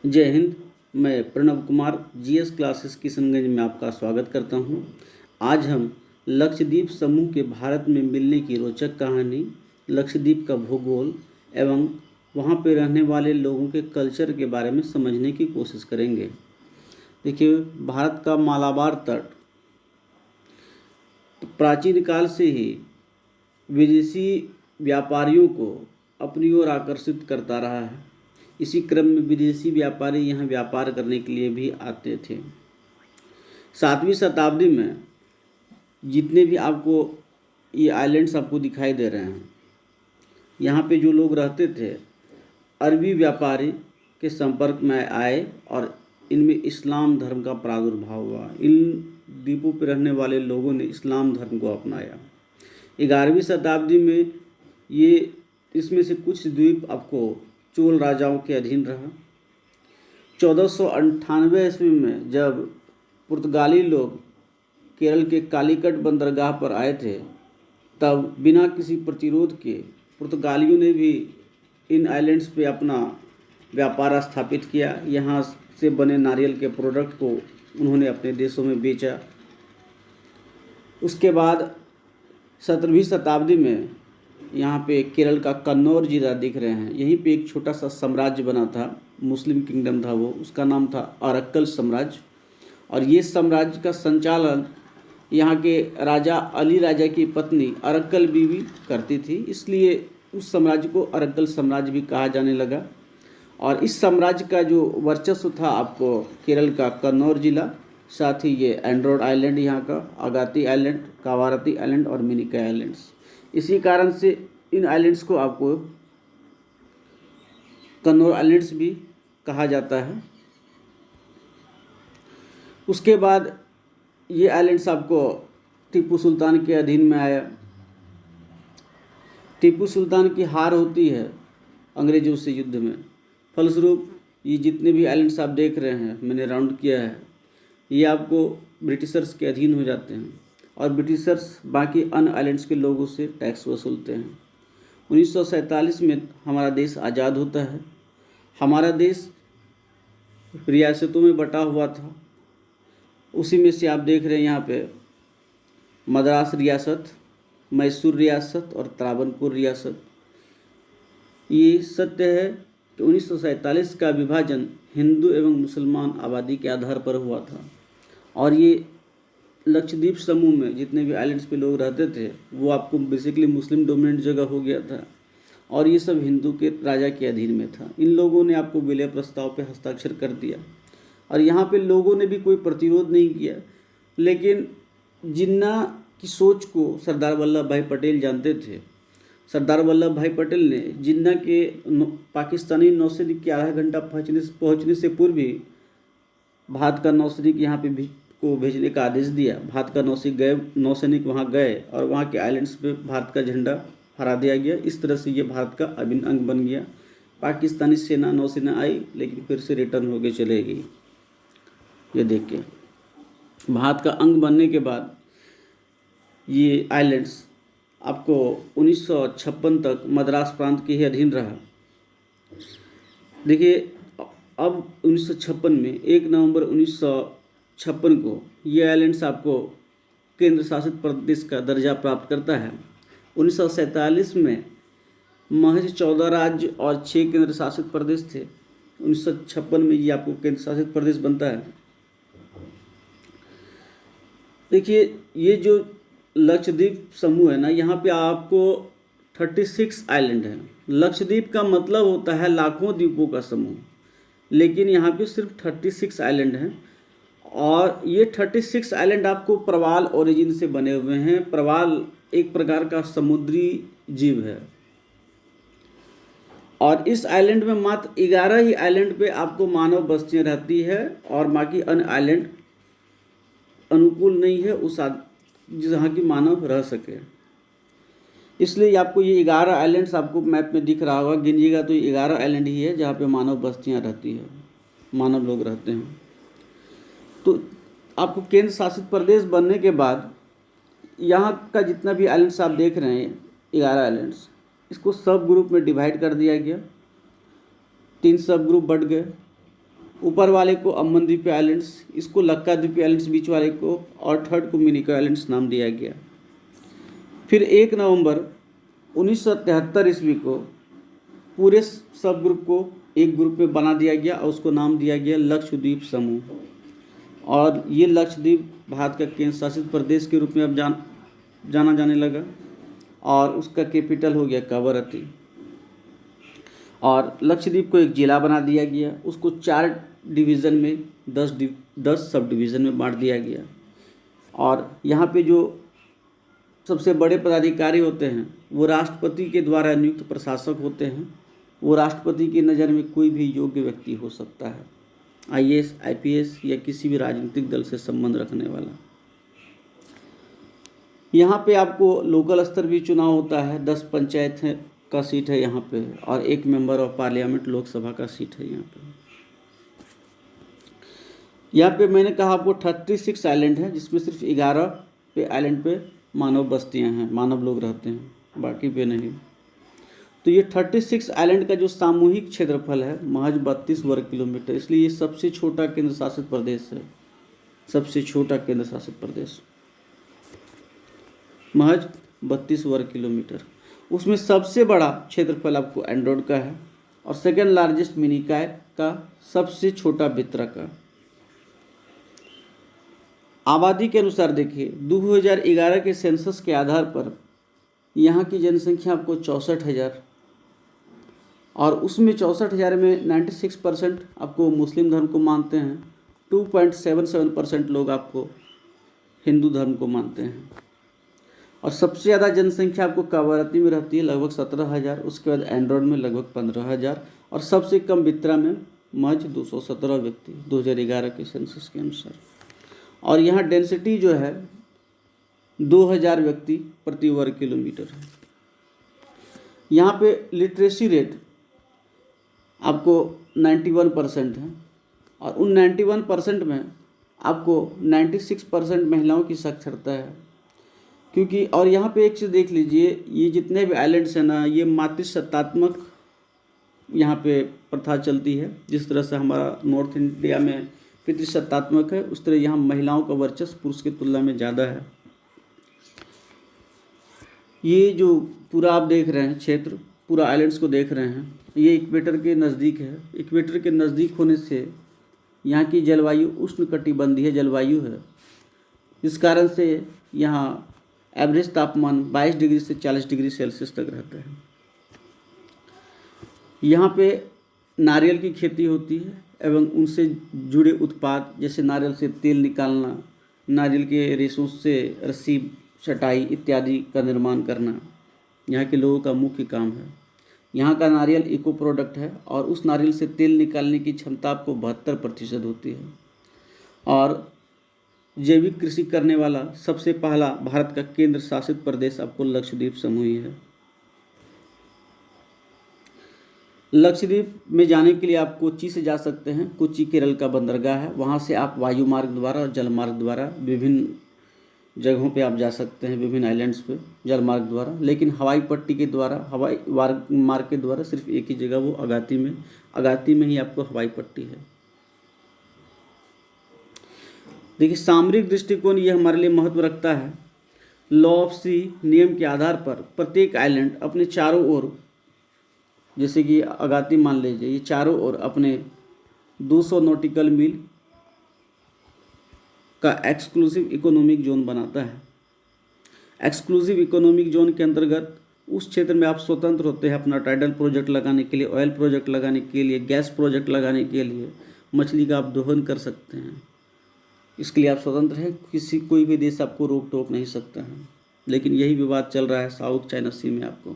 जय हिंद। मैं Pranav Kumar GS classes Kishanganj में आपका स्वागत करता हूं। आज हम लक्षद्वीप समूह के भारत में मिलने की रोचक कहानी, लक्षद्वीप का भूगोल एवं वहां पर रहने वाले लोगों के कल्चर के बारे में समझने की कोशिश करेंगे। देखिए, भारत का मालाबार तट प्राचीन काल से ही विदेशी व्यापारियों को अपनी ओर आकर्षित करता रहा है। इसी क्रम में विदेशी व्यापारी यहाँ व्यापार करने के लिए भी आते थे। 7वीं शताब्दी में जितने भी आपको ये आइलैंड्स आपको दिखाई दे रहे हैं, यहाँ पे जो लोग रहते थे अरबी व्यापारी के संपर्क में आए और इनमें इस्लाम धर्म का प्रादुर्भाव हुआ। इन द्वीपों पर रहने वाले लोगों ने इस्लाम धर्म को अपनाया। 11वीं शताब्दी में ये इसमें से कुछ द्वीप आपको चोल राजाओं के अधीन रहा। 1498 ईस्वी में जब पुर्तगाली लोग केरल के कालीकट बंदरगाह पर आए थे, तब बिना किसी प्रतिरोध के पुर्तगालियों ने भी इन आइलैंड्स पे अपना व्यापार स्थापित किया। यहाँ से बने नारियल के प्रोडक्ट को उन्होंने अपने देशों में बेचा। उसके बाद 17वीं शताब्दी में यहाँ पे केरल का कन्नौज जिला दिख रहे हैं। यहीं पे एक छोटा सा साम्राज्य बना था, मुस्लिम किंगडम था वो, उसका नाम था अरक्कल साम्राज्य। और ये साम्राज्य का संचालन यहाँ के राजा अली राजा की पत्नी अरक्कल बीवी करती थी, इसलिए उस साम्राज्य को अरक्कल साम्राज्य भी कहा जाने लगा। और इस साम्राज्य का जो वर्चस्व था आपको केरल का कन्नौज जिला, साथ ही ये एंड्रोड आइलैंड यहाँ का, अगाती आइलैंड, कावारती आइलैंड और मिनिकॉय आइलैंड्स। इसी कारण से इन आइलैंड्स को आपको कन्नौज आइलैंड्स भी कहा जाता है। उसके बाद ये आइलैंड्स आपको टीपू सुल्तान के अधीन में आया। टीपू सुल्तान की हार होती है अंग्रेजों से युद्ध में, फलस्वरूप ये जितने भी आइलैंड्स आप देख रहे हैं, मैंने राउंड किया है, ये आपको ब्रिटिशर्स के अधीन हो जाते हैं और ब्रिटिशर्स बाकी अन्य आइलैंड्स के लोगों से टैक्स वसूलते हैं। 1947 में हमारा देश आज़ाद होता है। हमारा देश रियासतों में बटा हुआ था। उसी में से आप देख रहे हैं यहाँ पे मद्रास रियासत, मैसूर रियासत और त्रावणकोर रियासत। ये सत्य है कि 1947 का विभाजन हिंदू एवं मुसलमान आबादी के आधार पर हुआ था और ये लक्षद्वीप समूह में जितने भी आइलैंड्स पे लोग रहते थे वो आपको बेसिकली मुस्लिम डोमिनेंट जगह हो गया था और ये सब हिंदू के राजा के अधीन में था। इन लोगों ने आपको विलय प्रस्ताव पे हस्ताक्षर कर दिया और यहाँ पे लोगों ने भी कोई प्रतिरोध नहीं किया। लेकिन जिन्ना की सोच को सरदार वल्लभ भाई पटेल जानते थे। सरदार वल्लभ भाई पटेल ने जिन्ना के पाकिस्तानी नौसैनिक के आधा घंटा पहुँचने से पूर्व ही भारत का नौसैनिक यहाँ पे को भेजने का आदेश दिया। भारत का नौसैनिक वहाँ गए और वहाँ के आइलैंड्स पे भारत का झंडा फहरा दिया गया। इस तरह से ये भारत का अभिन्न अंग बन गया। पाकिस्तानी सेना नौसेना आई लेकिन फिर से रिटर्न होके चले गई। ये देखिए, भारत का अंग बनने के बाद ये आइलैंड्स आपको 1956 तक मद्रास प्रांत के ही अधीन रहा। देखिए, अब 1956 में 1 नवंबर 1956 को ये आइलैंड्स आपको केंद्र शासित प्रदेश का दर्जा प्राप्त करता है। 1947 में महज 14 राज्य और 6 केंद्र शासित प्रदेश थे। 1956 में ये आपको केंद्र शासित प्रदेश बनता है। देखिए, ये जो लक्षद्वीप समूह है ना, यहाँ पे आपको 36 आइलैंड हैं। लक्षद्वीप का मतलब होता है लाखों द्वीपों का समूह, लेकिन यहाँ पे सिर्फ 36 आइलैंड हैं और ये 36 आइलैंड आपको प्रवाल ओरिजिन से बने हुए हैं। प्रवाल एक प्रकार का समुद्री जीव है और इस आइलैंड में मात्र 11 ही आइलैंड पे आपको मानव बस्तियां रहती है और बाकी अन्य आइलैंड अनुकूल नहीं है उस जहाँ की मानव रह सके। इसलिए आपको ये 11 आइलैंड्स आपको मैप में दिख रहा होगा, गिनिएगा तो ये 11 आइलैंड ही है जहाँ पे मानव बस्तियाँ रहती है, मानव लोग रहते हैं। तो आपको केंद्र शासित प्रदेश बनने के बाद यहाँ का जितना भी आइलैंड्स आप देख रहे हैं 11 आइलैंड्स, इसको सब ग्रुप में डिवाइड कर दिया गया। 3 सब ग्रुप बढ़ गए। ऊपर वाले को अम्मन द्वीपीय आइलैंड्स, इसको लक्का द्वीपीय आइलैंड्स बीच वाले को, और थर्ड को मिनिकॉय आइलैंड्स नाम दिया गया। फिर 1 नवंबर 1973 ईस्वी को पूरे सब ग्रुप को एक ग्रुप में बना दिया गया और उसको नाम दिया गया लक्षद्वीप समूह। और ये लक्षद्वीप भारत का केंद्र शासित प्रदेश के रूप में अब जाना जाने लगा और उसका कैपिटल हो गया कवरत्ती। और लक्षद्वीप को एक जिला बना दिया गया, उसको 4 डिवीज़न में 10 सब डिवीज़न में बांट दिया गया। और यहाँ पे जो सबसे बड़े पदाधिकारी होते हैं वो राष्ट्रपति के द्वारा नियुक्त प्रशासक होते हैं। वो राष्ट्रपति की नज़र में कोई भी योग्य व्यक्ति हो सकता है, IAS, IPS या किसी भी राजनीतिक दल से संबंध रखने वाला। यहाँ पे आपको लोकल स्तर भी चुनाव होता है, 10 पंचायत का सीट है यहाँ पे, और 1 मेंबर ऑफ पार्लियामेंट लोकसभा का सीट है यहाँ पे। यहाँ पे मैंने कहा आपको 36 आइलैंड है, जिसमें सिर्फ 11 पे आइलैंड पे मानव बस्तियाँ हैं, मानव लोग रहते हैं, बाकी पे नहीं। तो ये 36 आइलैंड का जो सामूहिक क्षेत्रफल है महज 32 वर्ग किलोमीटर, इसलिए ये सबसे छोटा केंद्र शासित प्रदेश है, सबसे छोटा केंद्र शासित प्रदेश, महज 32 वर्ग किलोमीटर। उसमें सबसे बड़ा क्षेत्रफल आपको एंड्रोड का है और सेकेंड लार्जेस्ट मिनिकॉय का, सबसे छोटा बित्रा का। आबादी के अनुसार देखिए 2011 के सेंसस के आधार पर यहाँ की जनसंख्या आपको 64,000, और उसमें 64,000 में 96% आपको मुस्लिम धर्म को मानते हैं, 2.77% लोग आपको हिंदू धर्म को मानते हैं। और सबसे ज़्यादा जनसंख्या आपको कवरत्ती में रहती है, लगभग 17,000, उसके बाद एंड्रोड में लगभग 15,000, और सबसे कम बित्रा में महज 217 व्यक्ति 2011 के सेंसस के अनुसार। और यहाँ डेंसिटी जो है 2000 व्यक्ति प्रति वर्ग किलोमीटर है। यहाँ पे लिटरेसी रेट आपको 91% है, और उन 91% में आपको 96% महिलाओं की साक्षरता है। क्योंकि और यहाँ पे एक चीज़ देख लीजिए, ये जितने भी आइलैंड्स हैं ना, ये मातृसत्तात्मक यहाँ पे प्रथा चलती है। जिस तरह से हमारा नॉर्थ इंडिया में पितृसत्तात्मक है, उस तरह यहाँ महिलाओं का वर्चस्व पुरुष की तुलना में ज़्यादा है। ये जो पूरा आप देख रहे हैं क्षेत्र, पूरा आइलैंड्स को देख रहे हैं, ये इक्वेटर के नज़दीक है। इक्वेटर के नज़दीक होने से यहाँ की जलवायु उष्णकटिबंधीय जलवायु है, इस कारण से यहाँ एवरेज तापमान 22 डिग्री से 40 डिग्री सेल्सियस तक रहता है। यहाँ पे नारियल की खेती होती है एवं उनसे जुड़े उत्पाद, जैसे नारियल से तेल निकालना, नारियल के रेशों से रस्सी चटाई इत्यादि का निर्माण करना यहाँ के लोगों का मुख्य काम है। यहाँ का नारियल इको प्रोडक्ट है और उस नारियल से तेल निकालने की क्षमता आपको 72% होती है। और जैविक कृषि करने वाला सबसे पहला भारत का केंद्र शासित प्रदेश आपको लक्षद्वीप समूह ही है। लक्षद्वीप में जाने के लिए आप कोच्चि से जा सकते हैं। कोच्चि केरल का बंदरगाह है, वहाँ से आप वायु मार्ग द्वारा और जल मार्ग द्वारा विभिन्न जगहों पे आप जा सकते हैं, विभिन्न आइलैंड्स पे जल मार्ग द्वारा। लेकिन हवाई पट्टी के द्वारा, हवाई मार्ग के द्वारा सिर्फ एक ही जगह, वो अगाती में ही आपको हवाई पट्टी है। देखिए सामरिक दृष्टिकोण ये हमारे लिए महत्व रखता है। लॉ ऑफ सी नियम के आधार पर प्रत्येक आइलैंड अपने चारों ओर, जैसे कि अगाती मान लीजिए, ये चारों ओर अपने 200 नॉटिकल मील का एक्सक्लूसिव इकोनॉमिक जोन बनाता है। एक्सक्लूसिव इकोनॉमिक जोन के अंतर्गत उस क्षेत्र में आप स्वतंत्र होते हैं अपना टाइडल प्रोजेक्ट लगाने के लिए, ऑयल प्रोजेक्ट लगाने के लिए, गैस प्रोजेक्ट लगाने के लिए, मछली का आप दोहन कर सकते हैं। इसके लिए आप स्वतंत्र हैं, कोई भी देश आपको रोक टोक नहीं सकता है। लेकिन यही विवाद चल रहा है साउथ चाइना सी में आपको,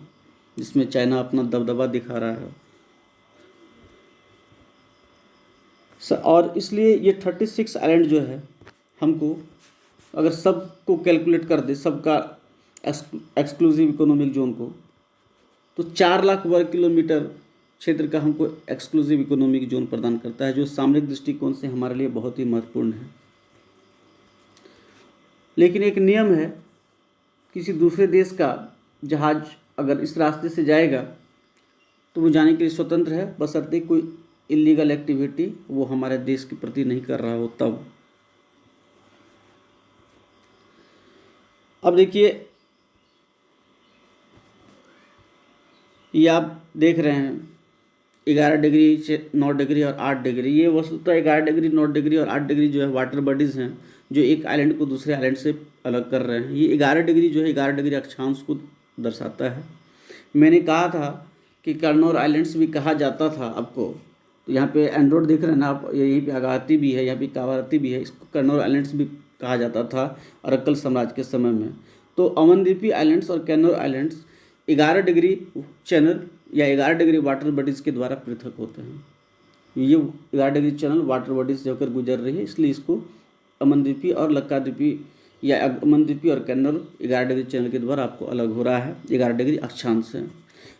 जिसमें चाइना अपना दबदबा दिखा रहा है। और इसलिए ये 36 आइलैंड जो है, हमको अगर सबको कैलकुलेट कर दे, सबका एक्सक्लूसिव इकोनॉमिक जोन को, तो 4 लाख वर्ग किलोमीटर क्षेत्र का हमको एक्सक्लूसिव इकोनॉमिक जोन प्रदान करता है, जो सामरिक दृष्टिकोण से हमारे लिए बहुत ही महत्वपूर्ण है। लेकिन एक नियम है, किसी दूसरे देश का जहाज अगर इस रास्ते से जाएगा तो वो जाने के लिए स्वतंत्र है, बशर्ते कोई इलीगल एक्टिविटी वो हमारे देश के प्रति नहीं कर रहा हो तब। अब देखिए, ये आप देख रहे हैं 11 डिग्री 9 डिग्री और 8 डिग्री। ये वस्तुतः 11 डिग्री 9 डिग्री और 8 डिग्री जो है वाटर बॉडीज़ हैं जो एक आइलैंड को दूसरे आइलैंड से अलग कर रहे हैं। ये 11 डिग्री जो है 11 डिग्री अक्षांश को दर्शाता है। मैंने कहा था कि कन्नौर आइलैंड्स भी कहा जाता था आपको, तो यहाँ पे एंड्रोड देख रहे हैं ना आप, यहीं पे अगाती भी है, यहाँ पे कावारती भी है, इसको कन्नौर आइलैंड्स भी कहा जाता था अरक्कल साम्राज्य के समय में। तो अमनदीपी आइलैंड्स और कन्नौर आइलैंड्स 11 डिग्री चैनल या 11 डिग्री वाटर बॉडीज़ के द्वारा पृथक होते हैं। ये 11 डिग्री चैनल वाटर बॉडीज से होकर गुजर रही है, इसलिए इसको अमनदीपी और लक्काद्वीपी या अमनदीपी और कन्नौर 11 डिग्री चैनल के द्वारा आपको अलग हो रहा है 11 डिग्री अक्षांश से।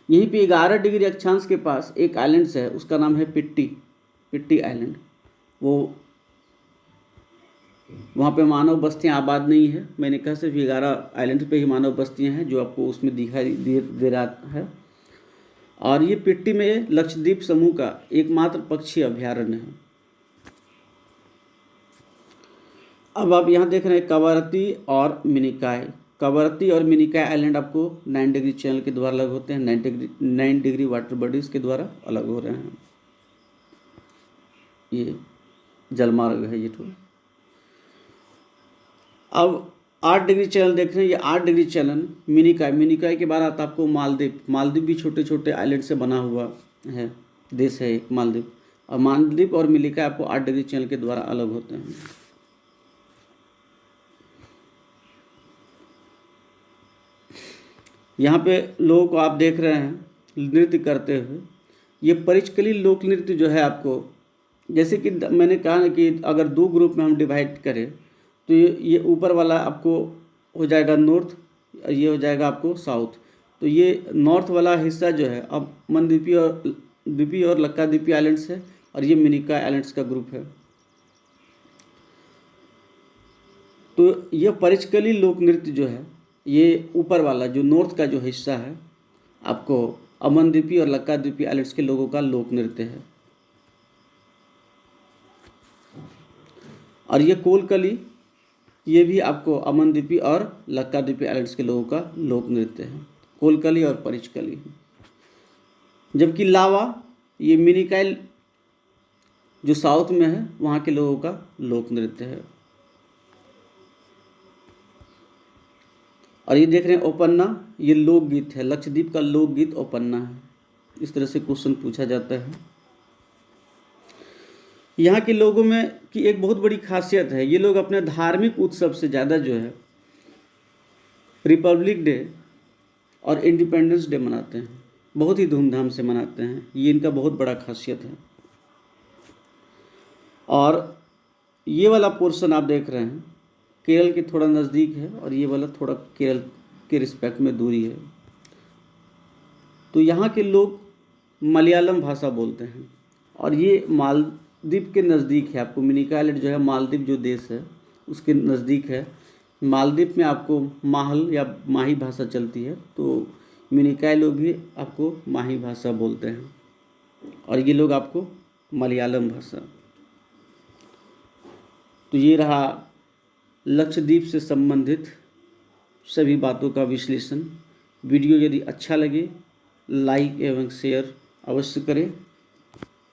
यहीं पे 11 डिग्री अक्षांश के पास एक आइलैंड है, उसका नाम है पिट्टी आइलैंड। वो वहाँ पे मानव बस्तियाँ आबाद नहीं है। मैंने कहा सिर्फ 11 आइलैंड पे ही मानव बस्तियाँ हैं जो आपको उसमें दिखाई दे रहा है। और ये पिट्टी में लक्षद्वीप समूह का एकमात्र पक्षी अभ्यारण्य है। अब आप यहाँ देख रहे हैं कवारती और मिनिकॉय। कवारती और मिनिकॉय आइलैंड आपको 9 डिग्री चैनल के द्वारा अलग होते हैं, 9 डिग्री वाटर बॉडीज़ के द्वारा अलग हो रहे हैं। ये जलमार्ग है ये तो। अब 8 डिग्री चैनल देख रहे हैं, ये 8 डिग्री चैनल मिनिकॉय के बाद आता है आपको मालदीव भी छोटे छोटे आइलैंड से बना हुआ है देश है एक मालदीव। और मालदीव और मिनिकॉय आपको 8 डिग्री चैनल के द्वारा अलग होते हैं। यहाँ पे लोगों को आप देख रहे हैं नृत्य करते हुए। ये परिचकली लोक नृत्य जो है आपको, जैसे कि मैंने कहा ना कि अगर 2 ग्रुप में हम डिवाइड करें तो ये ऊपर वाला आपको हो जाएगा नॉर्थ, ये हो जाएगा आपको साउथ। तो ये नॉर्थ वाला हिस्सा जो है अब द्वीपी और लक्काद्वीपी आइलैंड्स है और ये मिनिकॉय आइलैंड्स का ग्रुप है। तो ये परिचकली लोक नृत्य जो है ये ऊपर वाला जो नॉर्थ का जो हिस्सा है आपको अमनदीपी और लक्काद्वीपी आइलैंड्स के लोगों का लोक नृत्य है। और ये कोलकली ये भी आपको अमनदीपी और लक्काद्वीपी आइलैंड्स के लोगों का लोक नृत्य है, कोलकली और परिचकली। जबकि लावा ये मिनिकॉय जो साउथ में है वहाँ के लोगों का लोक नृत्य है। और ये देख रहे हैं ओपन्ना, ये लोकगीत है, लक्षद्वीप का लोकगीत ओपन्ना है। इस तरह से क्वेश्चन पूछा जाता है। यहाँ के लोगों में की एक बहुत बड़ी खासियत है, ये लोग अपने धार्मिक उत्सव से ज़्यादा जो है रिपब्लिक डे और इंडिपेंडेंस डे मनाते हैं, बहुत ही धूमधाम से मनाते हैं। ये इनका बहुत बड़ा खासियत है। और ये वाला पोर्शन आप देख रहे हैं केरल के थोड़ा नज़दीक है और ये वाला थोड़ा केरल के रिस्पेक्ट में दूरी है। तो यहाँ के लोग मलयालम भाषा बोलते हैं और ये मालदीव के नज़दीक है। आपको मिनिकॉय आइलैंड जो है मालदीव जो देश है उसके नज़दीक है। मालदीव में आपको माहल या माही भाषा चलती है, तो मिनिकॉय लोग भी आपको माही भाषा बोलते हैं और ये लोग आपको मलयालम भाषा। तो ये रहा लक्षद्वीप से संबंधित सभी बातों का विश्लेषण। वीडियो यदि अच्छा लगे लाइक एवं शेयर अवश्य करें।